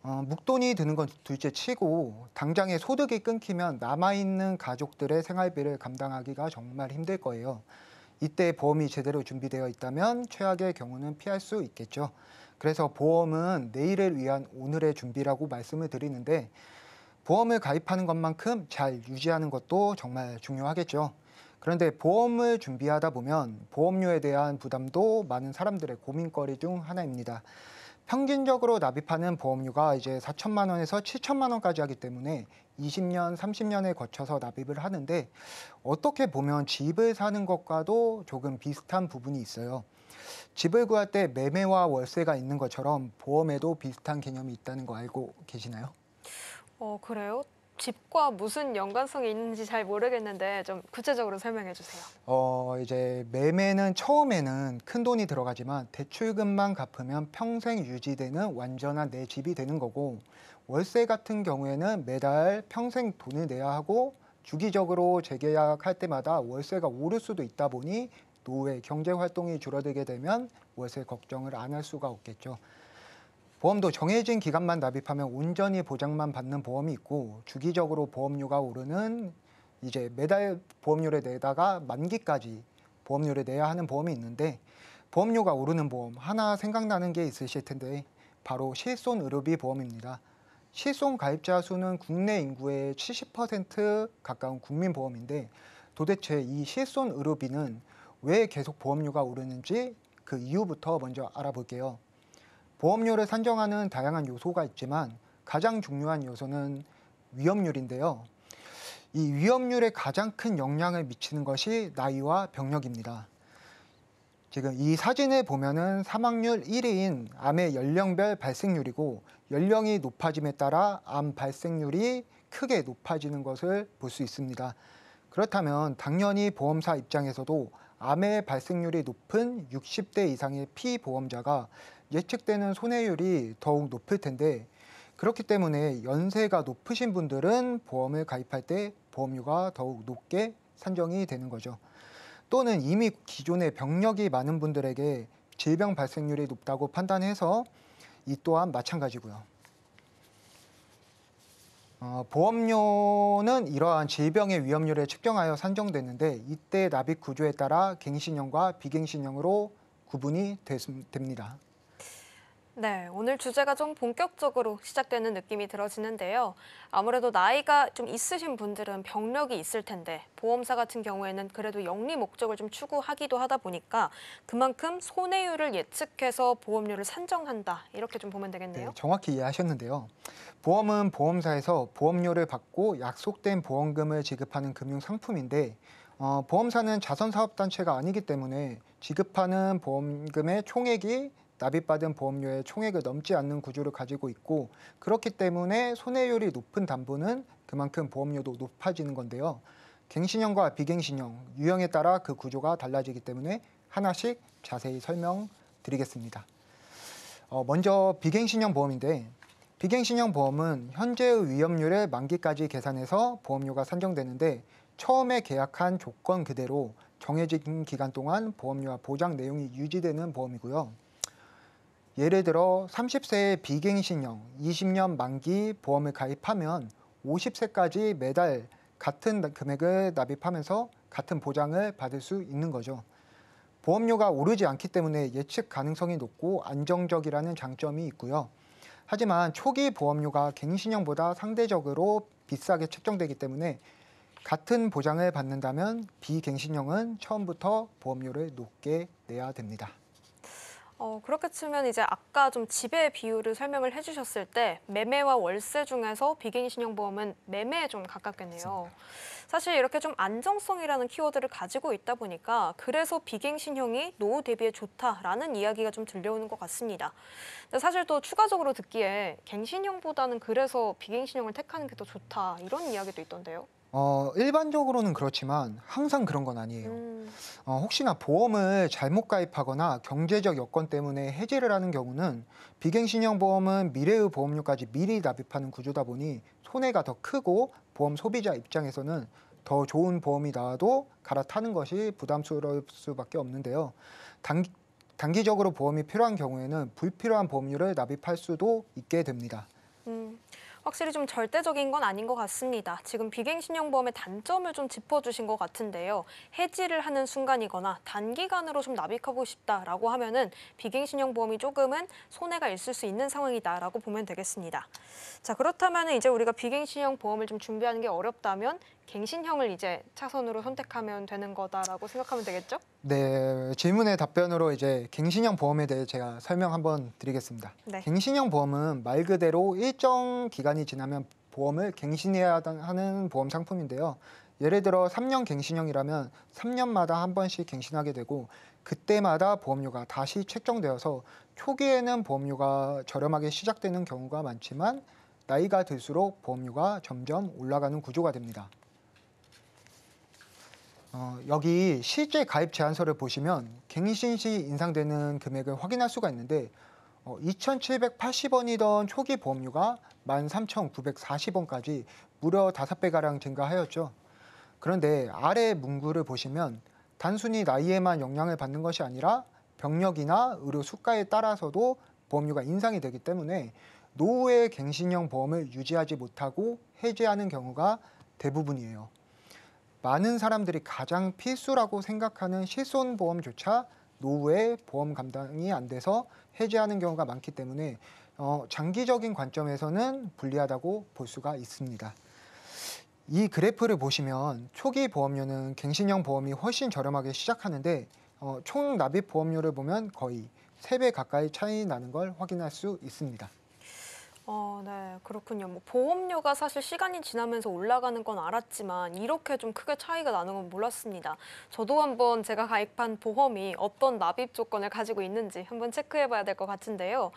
묵돈이 드는 건 둘째 치고 당장에 소득이 끊기면 남아있는 가족들의 생활비를 감당하기가 정말 힘들 거예요. 이때 보험이 제대로 준비되어 있다면 최악의 경우는 피할 수 있겠죠. 그래서 보험은 내일을 위한 오늘의 준비라고 말씀을 드리는데, 보험을 가입하는 것만큼 잘 유지하는 것도 정말 중요하겠죠. 그런데 보험을 준비하다 보면 보험료에 대한 부담도 많은 사람들의 고민거리 중 하나입니다. 평균적으로 납입하는 보험료가 이제 4천만 원에서 7천만 원까지 하기 때문에 20년, 30년에 거쳐서 납입을 하는데, 어떻게 보면 집을 사는 것과도 조금 비슷한 부분이 있어요. 집을 구할 때 매매와 월세가 있는 것처럼 보험에도 비슷한 개념이 있다는 거 알고 계시나요? 그래요? 집과 무슨 연관성이 있는지 잘 모르겠는데 좀 구체적으로 설명해 주세요. 이제 매매는 처음에는 큰 돈이 들어가지만 대출금만 갚으면 평생 유지되는 완전한 내 집이 되는 거고, 월세 같은 경우에는 매달 평생 돈을 내야 하고 주기적으로 재계약할 때마다 월세가 오를 수도 있다 보니 노후에 경제 활동이 줄어들게 되면 월세 걱정을 안 할 수가 없겠죠. 보험도 정해진 기간만 납입하면 온전히 보장만 받는 보험이 있고 주기적으로 보험료가 오르는 이제 매달 보험료를 내다가 만기까지 보험료를 내야 하는 보험이 있는데 보험료가 오르는 보험 하나 생각나는 게 있으실 텐데 바로 실손의료비 보험입니다. 실손 가입자 수는 국내 인구의 70% 가까운 국민보험인데 도대체 이 실손의료비는 왜 계속 보험료가 오르는지 그 이유부터 먼저 알아볼게요. 보험료를 산정하는 다양한 요소가 있지만 가장 중요한 요소는 위험률인데요. 이 위험률에 가장 큰 영향을 미치는 것이 나이와 병력입니다. 지금 이 사진을 보면은 사망률 1위인 암의 연령별 발생률이고 연령이 높아짐에 따라 암 발생률이 크게 높아지는 것을 볼 수 있습니다. 그렇다면 당연히 보험사 입장에서도 암의 발생률이 높은 60대 이상의 피보험자가 예측되는 손해율이 더욱 높을 텐데 그렇기 때문에 연세가 높으신 분들은 보험을 가입할 때 보험료가 더욱 높게 산정이 되는 거죠. 또는 이미 기존에 병력이 많은 분들에게 질병 발생률이 높다고 판단해서 이 또한 마찬가지고요. 보험료는 이러한 질병의 위험률을 측정하여 산정되는데 이때 납입 구조에 따라 갱신형과 비갱신형으로 구분이 됩니다. 네, 오늘 주제가 좀 본격적으로 시작되는 느낌이 들어지는데요. 아무래도 나이가 좀 있으신 분들은 병력이 있을 텐데 보험사 같은 경우에는 그래도 영리 목적을 좀 추구하기도 하다 보니까 그만큼 손해율을 예측해서 보험료를 산정한다. 이렇게 좀 보면 되겠네요. 네, 정확히 이해하셨는데요. 보험은 보험사에서 보험료를 받고 약속된 보험금을 지급하는 금융상품인데 보험사는 자선사업단체가 아니기 때문에 지급하는 보험금의 총액이 납입받은 보험료의 총액을 넘지 않는 구조를 가지고 있고 그렇기 때문에 손해율이 높은 담보는 그만큼 보험료도 높아지는 건데요. 갱신형과 비갱신형, 유형에 따라 그 구조가 달라지기 때문에 하나씩 자세히 설명드리겠습니다. 먼저 비갱신형 보험인데 비갱신형 보험은 현재의 위험률을 만기까지 계산해서 보험료가 산정되는데 처음에 계약한 조건 그대로 정해진 기간 동안 보험료와 보장 내용이 유지되는 보험이고요. 예를 들어 30세의 비갱신형 20년 만기 보험을 가입하면 50세까지 매달 같은 금액을 납입하면서 같은 보장을 받을 수 있는 거죠. 보험료가 오르지 않기 때문에 예측 가능성이 높고 안정적이라는 장점이 있고요. 하지만 초기 보험료가 갱신형보다 상대적으로 비싸게 책정되기 때문에 같은 보장을 받는다면 비갱신형은 처음부터 보험료를 높게 내야 됩니다. 그렇게 치면 이제 아까 좀 지배 비율을 설명을 해주셨을 때 매매와 월세 중에서 비갱신형 보험은 매매에 좀 가깝겠네요. 맞습니다. 사실 이렇게 좀 안정성이라는 키워드를 가지고 있다 보니까 그래서 비갱신형이 노후 대비에 좋다라는 이야기가 좀 들려오는 것 같습니다. 근데 사실 또 추가적으로 듣기에 갱신형보다는 그래서 비갱신형을 택하는 게 더 좋다 이런 이야기도 있던데요. 일반적으로는 그렇지만 항상 그런 건 아니에요. 혹시나 보험을 잘못 가입하거나 경제적 여건 때문에 해지를 하는 경우는 비갱신형 보험은 미래의 보험료까지 미리 납입하는 구조다 보니 손해가 더 크고 보험 소비자 입장에서는 더 좋은 보험이 나와도 갈아타는 것이 부담스러울 수밖에 없는데요. 단기적으로 보험이 필요한 경우에는 불필요한 보험료를 납입할 수도 있게 됩니다. 확실히 좀 절대적인 건 아닌 것 같습니다. 지금 비갱신형 보험의 단점을 좀 짚어주신 것 같은데요. 해지를 하는 순간이거나 단기간으로 좀 납입하고 싶다라고 하면은 비갱신형 보험이 조금은 손해가 있을 수 있는 상황이다라고 보면 되겠습니다. 자, 그렇다면 이제 우리가 비갱신형 보험을 좀 준비하는 게 어렵다면 갱신형을 이제 차선으로 선택하면 되는 거다라고 생각하면 되겠죠? 네, 질문의 답변으로 이제 갱신형 보험에 대해 제가 설명 한번 드리겠습니다. 네. 갱신형 보험은 말 그대로 일정 기간이 지나면 보험을 갱신해야 하는 보험 상품인데요. 예를 들어 3년 갱신형이라면 3년마다 한 번씩 갱신하게 되고 그때마다 보험료가 다시 책정되어서 초기에는 보험료가 저렴하게 시작되는 경우가 많지만 나이가 들수록 보험료가 점점 올라가는 구조가 됩니다. 여기 실제 가입 제한서를 보시면 갱신 시 인상되는 금액을 확인할 수가 있는데 2,780원이던 초기 보험료가 13,940원까지 무려 5배가량 증가하였죠. 그런데 아래 문구를 보시면 단순히 나이에만 영향을 받는 것이 아니라 병력이나 의료 수가에 따라서도 보험료가 인상이 되기 때문에 노후에 갱신형 보험을 유지하지 못하고 해지하는 경우가 대부분이에요. 많은 사람들이 가장 필수라고 생각하는 실손보험조차 노후에 보험 감당이 안 돼서 해지하는 경우가 많기 때문에 장기적인 관점에서는 불리하다고 볼 수가 있습니다. 이 그래프를 보시면 초기 보험료는 갱신형 보험이 훨씬 저렴하게 시작하는데 총 납입 보험료를 보면 거의 3배 가까이 차이 나는 걸 확인할 수 있습니다. 네, 그렇군요. 뭐 보험료가 사실 시간이 지나면서 올라가는 건 알았지만 이렇게 좀 크게 차이가 나는 건 몰랐습니다. 저도 한번 제가 가입한 보험이 어떤 납입 조건을 가지고 있는지 한번 체크해봐야 될 것 같은데요.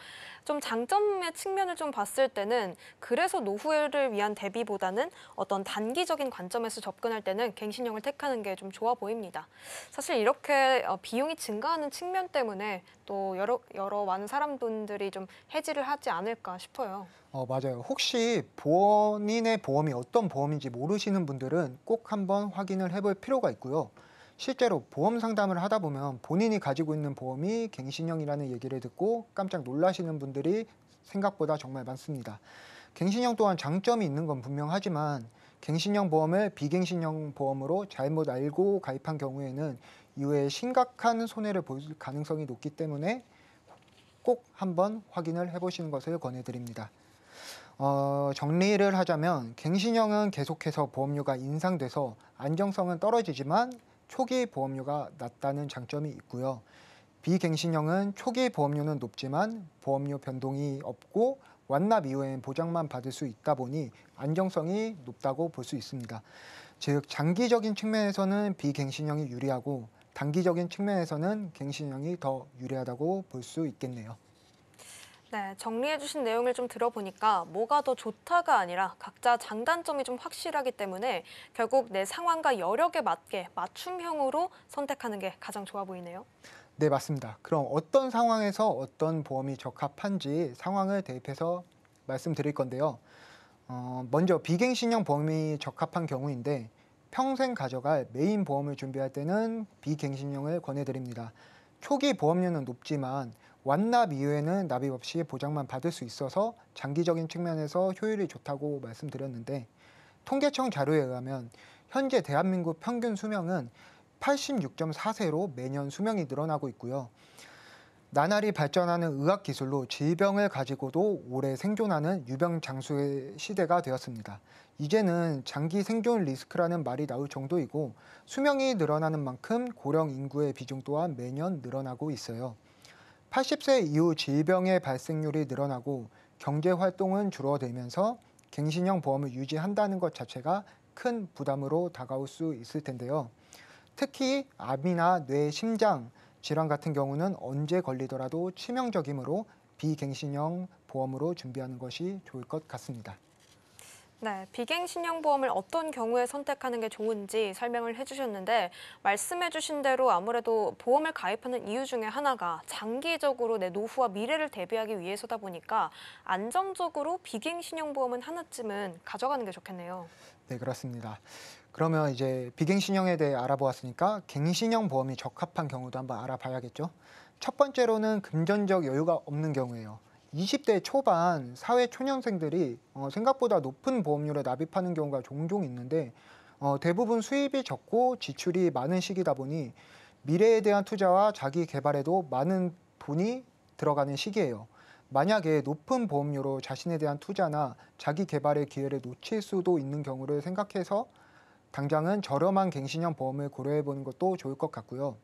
좀 장점의 측면을 좀 봤을 때는 그래서 노후를 위한 대비보다는 어떤 단기적인 관점에서 접근할 때는 갱신형을 택하는 게 좀 좋아 보입니다. 사실 이렇게 비용이 증가하는 측면 때문에 또 여러 많은 사람들이 좀 해지를 하지 않을까 싶어요. 맞아요. 혹시 본인의 보험이 어떤 보험인지 모르시는 분들은 꼭 한번 확인을 해볼 필요가 있고요. 실제로 보험 상담을 하다 보면 본인이 가지고 있는 보험이 갱신형이라는 얘기를 듣고 깜짝 놀라시는 분들이 생각보다 정말 많습니다. 갱신형 또한 장점이 있는 건 분명하지만 갱신형 보험을 비갱신형 보험으로 잘못 알고 가입한 경우에는 이후에 심각한 손해를 볼 가능성이 높기 때문에 꼭 한번 확인을 해보시는 것을 권해드립니다. 정리를 하자면 갱신형은 계속해서 보험료가 인상돼서 안정성은 떨어지지만 초기 보험료가 낮다는 장점이 있고요. 비갱신형은 초기 보험료는 높지만 보험료 변동이 없고 완납 이후엔 보장만 받을 수 있다 보니 안정성이 높다고 볼 수 있습니다. 즉 장기적인 측면에서는 비갱신형이 유리하고 단기적인 측면에서는 갱신형이 더 유리하다고 볼 수 있겠네요. 네, 정리해주신 내용을 좀 들어보니까 뭐가 더 좋다가 아니라 각자 장단점이 좀 확실하기 때문에 결국 내 상황과 여력에 맞게 맞춤형으로 선택하는 게 가장 좋아 보이네요. 네, 맞습니다. 그럼 어떤 상황에서 어떤 보험이 적합한지 상황을 대입해서 말씀드릴 건데요. 먼저 비갱신형 보험이 적합한 경우인데 평생 가져갈 메인 보험을 준비할 때는 비갱신형을 권해드립니다. 초기 보험료는 높지만 완납 이후에는 납입 없이 보장만 받을 수 있어서 장기적인 측면에서 효율이 좋다고 말씀드렸는데 통계청 자료에 의하면 현재 대한민국 평균 수명은 86.4세로 매년 수명이 늘어나고 있고요. 나날이 발전하는 의학 기술로 질병을 가지고도 오래 생존하는 유병장수의 시대가 되었습니다. 이제는 장기 생존 리스크라는 말이 나올 정도이고 수명이 늘어나는 만큼 고령 인구의 비중 또한 매년 늘어나고 있어요. 80세 이후 질병의 발생률이 늘어나고 경제 활동은 줄어들면서 갱신형 보험을 유지한다는 것 자체가 큰 부담으로 다가올 수 있을 텐데요. 특히 암이나 뇌, 심장 질환 같은 경우는 언제 걸리더라도 치명적이므로 비갱신형 보험으로 준비하는 것이 좋을 것 같습니다. 네, 비갱신형 보험을 어떤 경우에 선택하는 게 좋은지 설명을 해주셨는데 말씀해주신 대로 아무래도 보험을 가입하는 이유 중에 하나가 장기적으로 내 노후와 미래를 대비하기 위해서다 보니까 안정적으로 비갱신형 보험은 하나쯤은 가져가는 게 좋겠네요. 네, 그렇습니다. 그러면 이제 비갱신형에 대해 알아보았으니까 갱신형 보험이 적합한 경우도 한번 알아봐야겠죠. 첫 번째로는 금전적 여유가 없는 경우예요. 20대 초반 사회 초년생들이 생각보다 높은 보험료를 납입하는 경우가 종종 있는데 대부분 수입이 적고 지출이 많은 시기다 보니 미래에 대한 투자와 자기 개발에도 많은 돈이 들어가는 시기예요. 만약에 높은 보험료로 자신에 대한 투자나 자기 개발의 기회를 놓칠 수도 있는 경우를 생각해서 당장은 저렴한 갱신형 보험을 고려해 보는 것도 좋을 것 같고요.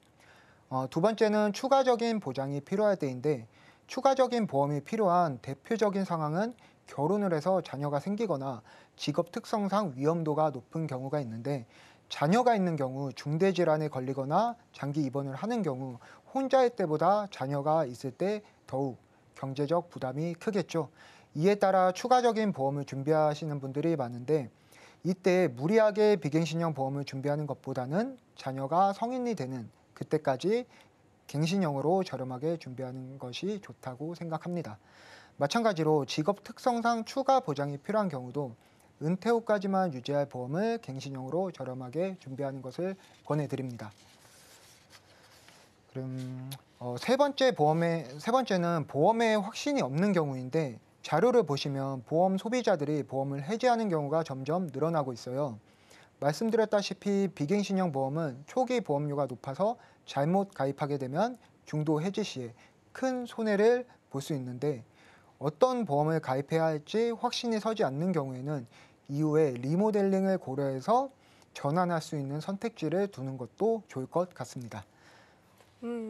두 번째는 추가적인 보장이 필요할 때인데 추가적인 보험이 필요한 대표적인 상황은 결혼을 해서 자녀가 생기거나 직업 특성상 위험도가 높은 경우가 있는데 자녀가 있는 경우 중대질환에 걸리거나 장기 입원을 하는 경우 혼자일 때보다 자녀가 있을 때 더욱 경제적 부담이 크겠죠. 이에 따라 추가적인 보험을 준비하시는 분들이 많은데 이때 무리하게 비갱신형 보험을 준비하는 것보다는 자녀가 성인이 되는 그때까지 갱신형으로 저렴하게 준비하는 것이 좋다고 생각합니다. 마찬가지로 직업 특성상 추가 보장이 필요한 경우도 은퇴 후까지만 유지할 보험을 갱신형으로 저렴하게 준비하는 것을 권해드립니다. 그럼 세 번째는 보험에 확신이 없는 경우인데 자료를 보시면 보험 소비자들이 보험을 해지하는 경우가 점점 늘어나고 있어요. 말씀드렸다시피 비갱신형 보험은 초기 보험료가 높아서 잘못 가입하게 되면 중도 해지 시에 큰 손해를 볼 수 있는데 어떤 보험을 가입해야 할지 확신이 서지 않는 경우에는 이후에 리모델링을 고려해서 전환할 수 있는 선택지를 두는 것도 좋을 것 같습니다.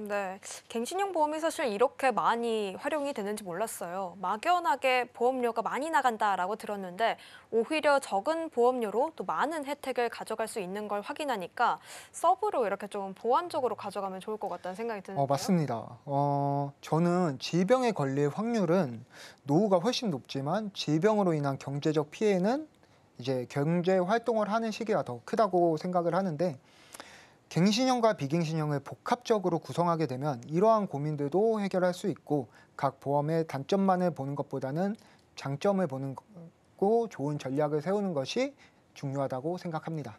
네. 갱신형 보험이 사실 이렇게 많이 활용이 되는지 몰랐어요. 막연하게 보험료가 많이 나간다라고 들었는데 오히려 적은 보험료로 또 많은 혜택을 가져갈 수 있는 걸 확인하니까 서브로 이렇게 좀 보완적으로 가져가면 좋을 것 같다는 생각이 드는데요. 맞습니다. 저는 질병에 걸릴 확률은 노후가 훨씬 높지만 질병으로 인한 경제적 피해는 이제 경제 활동을 하는 시기가 더 크다고 생각을 하는데 갱신형과 비갱신형을 복합적으로 구성하게 되면 이러한 고민들도 해결할 수 있고 각 보험의 단점만을 보는 것보다는 장점을 보는 거 좋은 전략을 세우는 것이 중요하다고 생각합니다.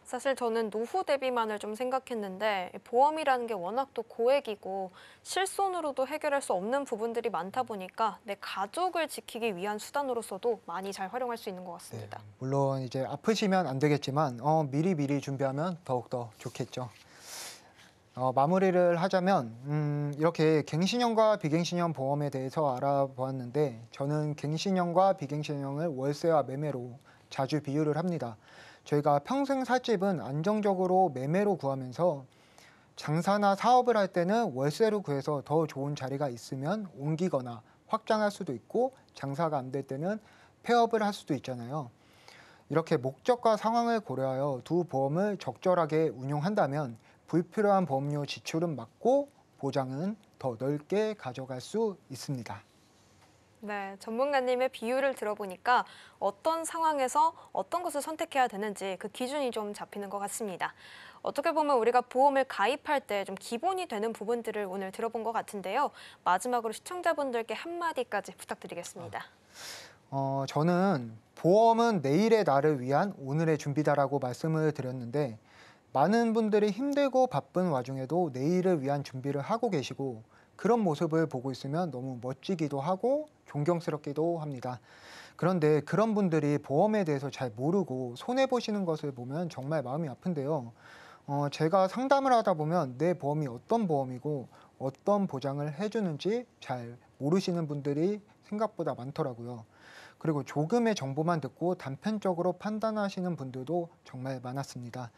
사실 저는 노후 대비만을 좀 생각했는데 보험이라는 게 워낙 또 고액이고 실손으로도 해결할 수 없는 부분들이 많다 보니까 내 가족을 지키기 위한 수단으로서도 많이 잘 활용할 수 있는 것 같습니다. 물론 이제 아프시면 안 되겠지만 미리 준비하면 더욱더 좋겠죠. 마무리를 하자면 이렇게 갱신형과 비갱신형 보험에 대해서 알아보았는데 저는 갱신형과 비갱신형을 월세와 매매로 자주 비유를 합니다. 저희가 평생 살 집은 안정적으로 매매로 구하면서 장사나 사업을 할 때는 월세로 구해서 더 좋은 자리가 있으면 옮기거나 확장할 수도 있고 장사가 안 될 때는 폐업을 할 수도 있잖아요. 이렇게 목적과 상황을 고려하여 두 보험을 적절하게 운용한다면 불필요한 보험료 지출은 막고 보장은 더 넓게 가져갈 수 있습니다. 네, 전문가님의 비유를 들어보니까 어떤 상황에서 어떤 것을 선택해야 되는지 그 기준이 좀 잡히는 것 같습니다. 어떻게 보면 우리가 보험을 가입할 때 좀 기본이 되는 부분들을 오늘 들어본 것 같은데요. 마지막으로 시청자분들께 한마디까지 부탁드리겠습니다. 저는 보험은 내일의 나를 위한 오늘의 준비다라고 말씀을 드렸는데 많은 분들이 힘들고 바쁜 와중에도 내일을 위한 준비를 하고 계시고 그런 모습을 보고 있으면 너무 멋지기도 하고 존경스럽기도 합니다. 그런데 그런 분들이 보험에 대해서 잘 모르고 손해보시는 것을 보면 정말 마음이 아픈데요. 제가 상담을 하다 보면 내 보험이 어떤 보험이고 어떤 보장을 해주는지 잘 모르시는 분들이 생각보다 많더라고요. 그리고 조금의 정보만 듣고 단편적으로 판단하시는 분들도 정말 많았습니다.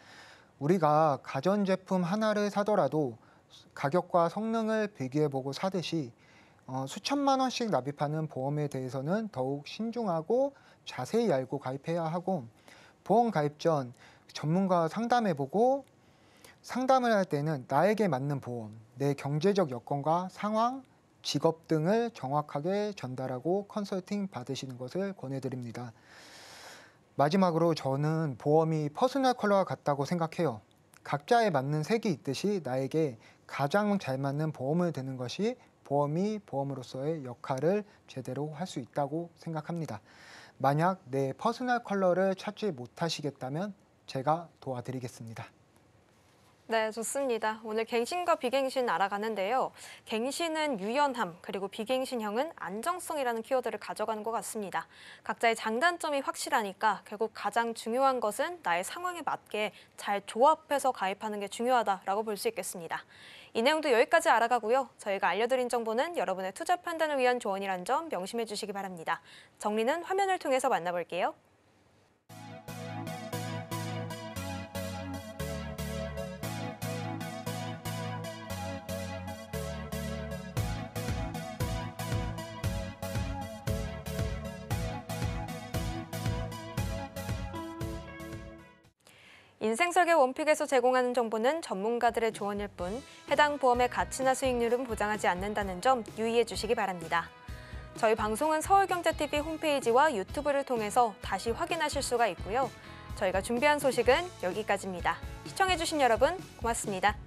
우리가 가전제품 하나를 사더라도 가격과 성능을 비교해보고 사듯이 수천만 원씩 납입하는 보험에 대해서는 더욱 신중하고 자세히 알고 가입해야 하고 보험 가입 전 전문가와 상담해보고 상담을 할 때는 나에게 맞는 보험, 내 경제적 여건과 상황, 직업 등을 정확하게 전달하고 컨설팅 받으시는 것을 권해드립니다. 마지막으로 저는 보험이 퍼스널 컬러와 같다고 생각해요. 각자에 맞는 색이 있듯이 나에게 가장 잘 맞는 보험을 드는 것이 보험이 보험으로서의 역할을 제대로 할 수 있다고 생각합니다. 만약 내 퍼스널 컬러를 찾지 못하시겠다면 제가 도와드리겠습니다. 네, 좋습니다. 오늘 갱신과 비갱신 알아가는데요. 갱신은 유연함, 그리고 비갱신형은 안정성이라는 키워드를 가져가는 것 같습니다. 각자의 장단점이 확실하니까 결국 가장 중요한 것은 나의 상황에 맞게 잘 조합해서 가입하는 게 중요하다라고 볼 수 있겠습니다. 이 내용도 여기까지 알아가고요. 저희가 알려드린 정보는 여러분의 투자 판단을 위한 조언이라는 점 명심해 주시기 바랍니다. 정리는 화면을 통해서 만나볼게요. 인생설계 원픽에서 제공하는 정보는 전문가들의 조언일 뿐 해당 보험의 가치나 수익률은 보장하지 않는다는 점 유의해 주시기 바랍니다. 저희 방송은 서울경제TV 홈페이지와 유튜브를 통해서 다시 확인하실 수가 있고요. 저희가 준비한 소식은 여기까지입니다. 시청해 주신 여러분 고맙습니다.